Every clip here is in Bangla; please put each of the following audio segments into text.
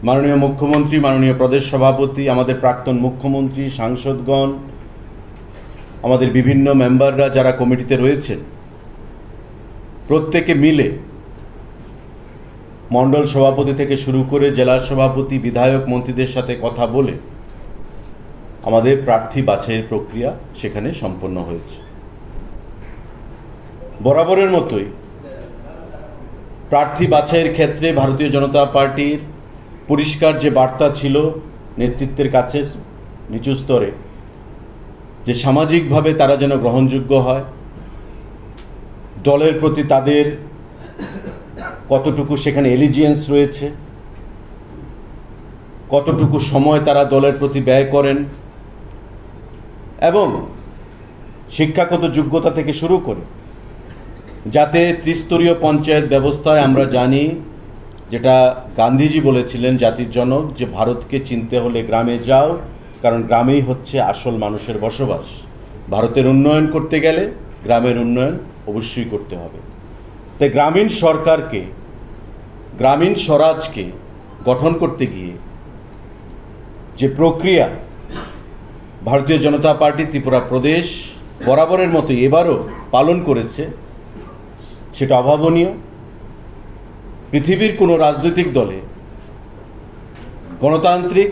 মাননীয় মুখ্যমন্ত্রী, মাননীয় প্রদেশ সভাপতি, আমাদের প্রাক্তন মুখ্যমন্ত্রী, সাংসদগণ, আমাদের বিভিন্ন মেম্বাররা যারা কমিটিতে রয়েছেন, প্রত্যেকে মিলে মণ্ডল সভাপতি থেকে শুরু করে জেলা সভাপতি, বিধায়ক, মন্ত্রীদের সাথে কথা বলে আমাদের প্রার্থী বাছাইয়ের প্রক্রিয়া সেখানে সম্পন্ন হয়েছে। বরাবরের মতোই প্রার্থী বাছাইয়ের ক্ষেত্রে ভারতীয় জনতা পার্টির পরিষ্কার যে বার্তা ছিল নেতৃত্বের কাছে নিচু স্তরে, যে সামাজিকভাবে তারা যেন গ্রহণযোগ্য হয়, দলের প্রতি তাদের কতটুকু সেখানে এলিজিয়েন্স রয়েছে, কতটুকু সময় তারা দলের প্রতি ব্যয় করেন, এবং শিক্ষাগত যোগ্যতা থেকে শুরু করে যাতে ত্রিস্তরীয় পঞ্চায়েত ব্যবস্থায়, আমরা জানি যেটা গান্ধীজি বলেছিলেন জাতির জনক, যে ভারতকে চিনতে হলে গ্রামে যাও, কারণ গ্রামেই হচ্ছে আসল মানুষের বসবাস। ভারতের উন্নয়ন করতে গেলে গ্রামের উন্নয়ন অবশ্যই করতে হবে। তাই গ্রামীণ সরকারকে, গ্রামীণ স্বরাজকে গঠন করতে গিয়ে যে প্রক্রিয়া ভারতীয় জনতা পার্টি ত্রিপুরা প্রদেশ বরাবরের মতো এবারও পালন করেছে, সেটা অভাবনীয়। পৃথিবীর কোনো রাজনৈতিক দলে গণতান্ত্রিক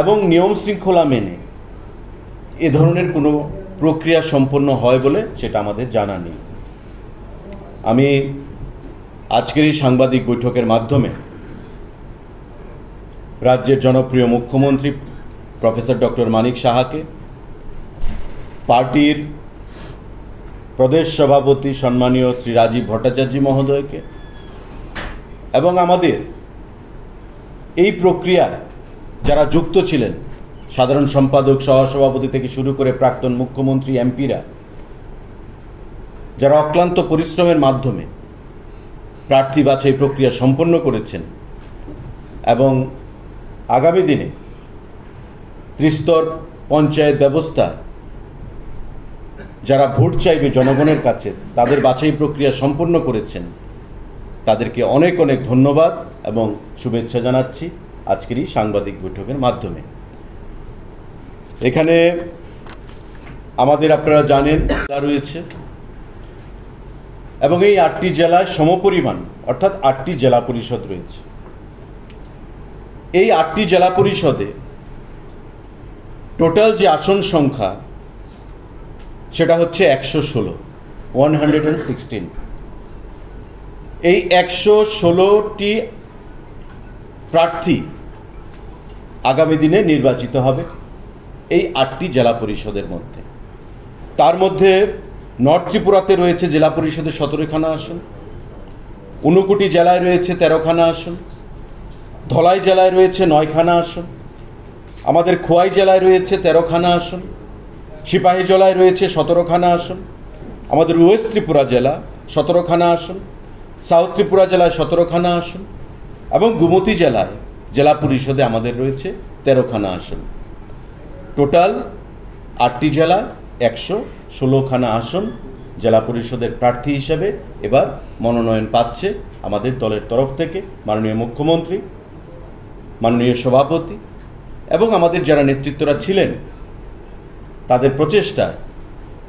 এবং নিয়ম শৃঙ্খলা মেনে এ ধরনের কোনো প্রক্রিয়া সম্পন্ন হয় বলে সেটা আমাদের জানা নেই। আমি আজকের এই সাংবাদিক বৈঠকের মাধ্যমে রাজ্যের জনপ্রিয় মুখ্যমন্ত্রী প্রফেসর ডক্টর মানিক সাহাকে, পার্টির প্রদেশ সভাপতি সম্মানীয় শ্রী রাজীব ভট্টাচার্য মহোদয়কে এবং আমাদের এই প্রক্রিয়ায় যারা যুক্ত ছিলেন, সাধারণ সম্পাদক, সহসভাপতি থেকে শুরু করে প্রাক্তন মুখ্যমন্ত্রী, এমপিরা, যারা অক্লান্ত পরিশ্রমের মাধ্যমে প্রার্থী বাছাই প্রক্রিয়া সম্পন্ন করেছেন এবং আগামী দিনে ত্রিস্তর পঞ্চায়েত ব্যবস্থা যারা ভোট চাইবে জনগণের কাছে, তাদের বাছাই প্রক্রিয়া সম্পন্ন করেছেন, তাদেরকে অনেক অনেক ধন্যবাদ এবং শুভেচ্ছা জানাচ্ছি আজকের এই সাংবাদিক বৈঠকের মাধ্যমে। এখানে আমাদের, আপনারা জানেন, রয়েছে এবং এই 8টি জেলায় সমপরিমাণ, অর্থাৎ 8টি জেলা পরিষদ রয়েছে। এই 8টি জেলা পরিষদে টোটাল যে আসন সংখ্যা সেটা হচ্ছে 116। এই 116টি প্রার্থী আগামী দিনে নির্বাচিত হবে এই 8টি জেলা পরিষদের মধ্যে। তার মধ্যে নর্থ ত্রিপুরাতে রয়েছে জেলা পরিষদের 17খানা আসন, ঊনকোটি জেলায় রয়েছে 13খানা আসন, ধলাই জেলায় রয়েছে 9খানা আসন, আমাদের খোয়াই জেলায় রয়েছে 13খানা আসন, সিপাহী জেলায় রয়েছে 17খানা আসন, আমাদের ওয়েস্ট ত্রিপুরা জেলা 17খানা আসন, সাউথ ত্রিপুরা জেলায় 17খানা আসন এবং গুমতি জেলায় জেলা পরিষদে আমাদের রয়েছে 13খানা আসন। টোটাল 8টি জেলা 116খানা আসন জেলা পরিষদের প্রার্থী হিসেবে এবার মনোনয়ন পাচ্ছে আমাদের দলের তরফ থেকে। মাননীয় মুখ্যমন্ত্রী, মাননীয় সভাপতি এবং আমাদের যারা নেতৃত্বরা ছিলেন, তাদের প্রচেষ্টা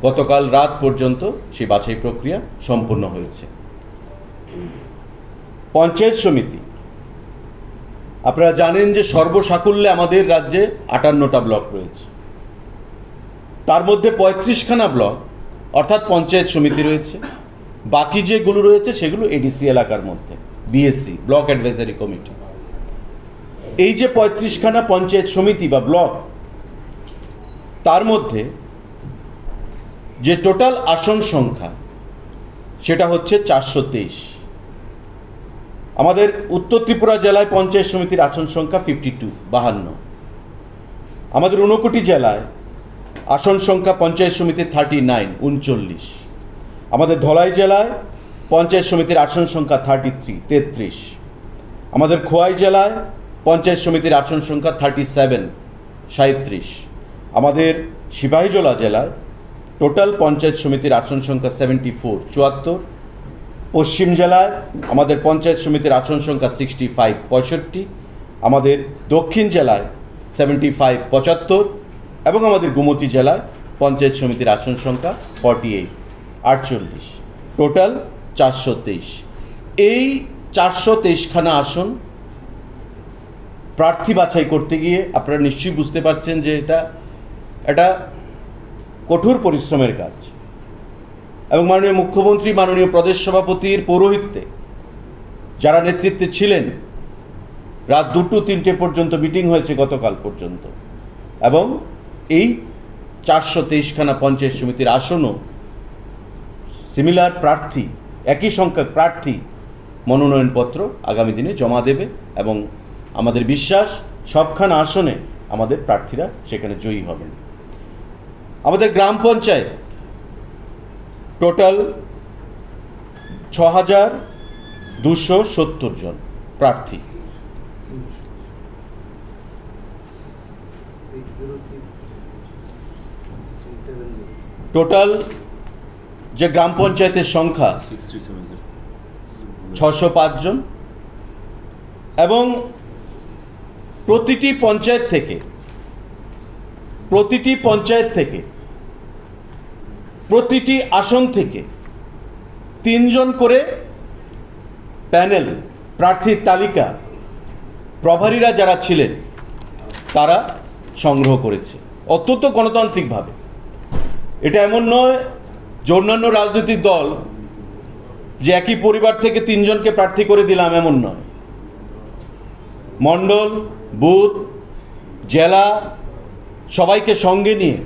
গতকাল রাত পর্যন্ত সেই বাছাই প্রক্রিয়া সম্পন্ন হয়েছে। পঞ্চায়েত সমিতি, আপনারা জানেন যে সর্বসাকুল্যে আমাদের রাজ্যে 58টা ব্লক রয়েছে। তার মধ্যে 35খানা ব্লক অর্থাৎ পঞ্চায়েত সমিতি রয়েছে, বাকি যেগুলো রয়েছে সেগুলো এডিসি এলাকার মধ্যে, বিএসসি, ব্লক অ্যাডভাইজারি কমিটি। এই যে 35খানা পঞ্চায়েত সমিতি বা ব্লক, তার মধ্যে যে টোটাল আসন সংখ্যা সেটা হচ্ছে 423। আমাদের উত্তর ত্রিপুরা জেলায় পঞ্চায়েত সমিতির আসন সংখ্যা 52। আমাদের ঊনকোটি জেলায় আসন সংখ্যা পঞ্চায়েত সমিতির 39। আমাদের ধলাই জেলায় পঞ্চায়েত সমিতির আসন সংখ্যা 33। আমাদের খোয়াই জেলায় পঞ্চায়েত সমিতির আসন সংখ্যা 37। আমাদের সিপাহীজলা জেলায় টোটাল পঞ্চায়েত সমিতির আসন সংখ্যা 74। পশ্চিম জেলায় আমাদের পঞ্চায়েত সমিতির আসন সংখ্যা 65। আমাদের দক্ষিণ জেলায় 75 75 এবং আমাদের গোমতী জেলায় পঞ্চায়েত সমিতির আসন সংখ্যা 48 48, টোটাল 423। এই 423খানা আসন প্রার্থী বাছাই করতে গিয়ে আপনারা নিশ্চয়ই বুঝতে পারছেন যে এটা কঠোর পরিশ্রমের কাজ, এবং মাননীয় মুখ্যমন্ত্রী, মাননীয় প্রদেশ সভাপতির পৌরোহিত্যে যারা নেতৃত্বে ছিলেন, রাত 2-3টে পর্যন্ত মিটিং হয়েছে গতকাল পর্যন্ত, এবং এই 423খানা পঞ্চায়েত সমিতির আসনও সিমিলার প্রার্থী, একই সংখ্যক প্রার্থী মনোনয়নপত্র আগামী দিনে জমা দেবে, এবং আমাদের বিশ্বাস সবখানা আসনে আমাদের প্রার্থীরা সেখানে জয়ী হবেন। আমাদের গ্রাম পঞ্চায়েত টোটাল 6270 জন প্রার্থী। টোটাল যে গ্রাম পঞ্চায়েতের সংখ্যা 605 জন, এবং প্রতিটি পঞ্চায়েত থেকে প্রতিটি আসন থেকে 3 জন করে প্যানেল প্রার্থীর তালিকা প্রভারীরা যারা ছিলেন তারা সংগ্রহ করেছে অত্যন্ত গণতান্ত্রিকভাবে। এটা এমন নয় যে অন্যান্য রাজনৈতিক দল যে একই পরিবার থেকে 3 জনকে প্রার্থী করে দিলাম, এমন নয়। মণ্ডল, বুথ, জেলা সবাইকে সঙ্গে নিয়ে,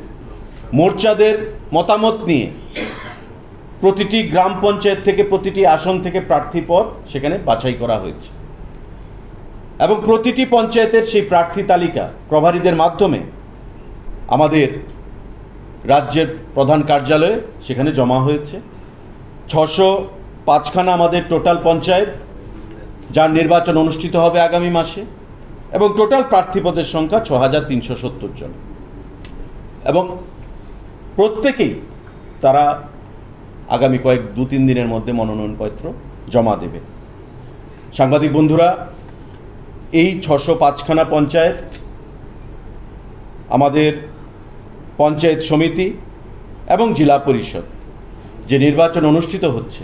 মোর্চাদের মতামত নিয়ে প্রতিটি গ্রাম পঞ্চায়েত থেকে, প্রতিটি আসন থেকে প্রার্থী পদ সেখানে বাছাই করা হয়েছে, এবং প্রতিটি পঞ্চায়েতের সেই প্রার্থী তালিকা প্রভারীদের মাধ্যমে আমাদের রাজ্যের প্রধান কার্যালয়ে সেখানে জমা হয়েছে। 605খানা আমাদের টোটাল পঞ্চায়েত, যার নির্বাচন অনুষ্ঠিত হবে আগামী মাসে, এবং টোটাল প্রার্থী পদের সংখ্যা 6370 জন, এবং প্রত্যেকেই তারা আগামী 2-3 দিনের মধ্যে মনোনয়নপত্র জমা দেবে। সাংবাদিক বন্ধুরা, এই 605খানা পঞ্চায়েত, আমাদের পঞ্চায়েত সমিতি এবং জেলা পরিষদ যে নির্বাচন অনুষ্ঠিত হচ্ছে,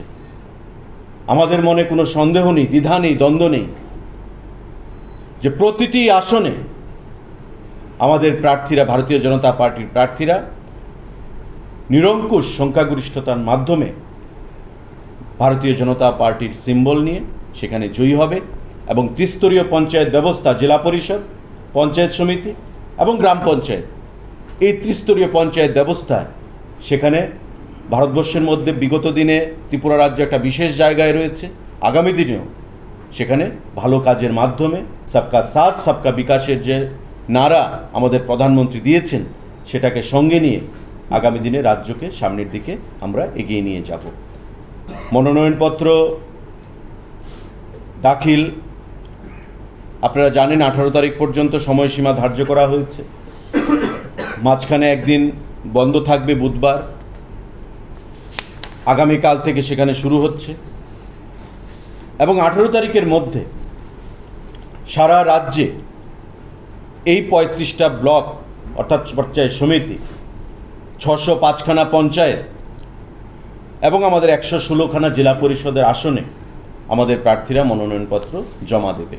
আমাদের মনে কোনো সন্দেহ নেই, দ্বিধা নেই, দ্বন্দ্ব নেই যে প্রতিটি আসনে আমাদের প্রার্থীরা, ভারতীয় জনতা পার্টির প্রার্থীরা নিরঙ্কুশ সংখ্যাগরিষ্ঠতার মাধ্যমে ভারতীয় জনতা পার্টির সিম্বল নিয়ে সেখানে জয়ী হবে, এবং ত্রিস্তরীয় পঞ্চায়েত ব্যবস্থা, জেলা পরিষদ, পঞ্চায়েত সমিতি এবং গ্রাম পঞ্চায়েত, এই ত্রিস্তরীয় পঞ্চায়েত ব্যবস্থায় সেখানে ভারতবর্ষের মধ্যে বিগত দিনে ত্রিপুরা রাজ্য একটা বিশেষ জায়গায় রয়েছে। আগামী দিনেও সেখানে ভালো কাজের মাধ্যমে সবকা সাথ সবকা বিকাশের যে নারা আমাদের প্রধানমন্ত্রী দিয়েছেন, সেটাকে সঙ্গে নিয়ে আগামী দিনে রাজ্যকে সামনের দিকে আমরা এগিয়ে নিয়ে যাব। মনোনয়নপত্র দাখিল আপনারা জানেন 18 তারিখ পর্যন্ত সময়সীমা ধার্য করা হয়েছে। মাঝখানে একদিন বন্ধ থাকবে, বুধবার। আগামীকাল থেকে সেখানে শুরু হচ্ছে, এবং 18 তারিখের মধ্যে সারা রাজ্যে এই 35টা ব্লক অর্থাৎ পঞ্চায়েত সমিতি, 605খানা পঞ্চায়েত এবং আমাদের 116খানা জেলা পরিষদের আসনে আমাদের প্রার্থীরা মনোনয়নপত্র জমা দেবে।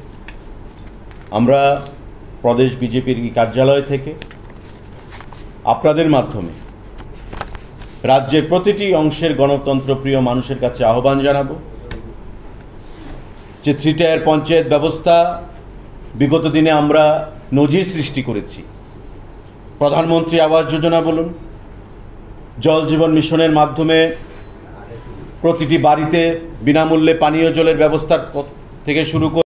আমরা প্রদেশ বিজেপির কার্যালয় থেকে আপনাদের মাধ্যমে রাজ্যের প্রতিটি অংশের গণতন্ত্রপ্রিয় মানুষের কাছে আহ্বান জানাবো যে 3 টায়ার পঞ্চায়েত ব্যবস্থা বিগত দিনে আমরা নজির সৃষ্টি করেছি। প্রধানমন্ত্রী আবাস যোজনা বলুন, জল জীবন মিশনের মাধ্যমে প্রতিটি বাড়িতে বিনামূল্যে পানীয় জলের ব্যবস্থা থেকে শুরু করে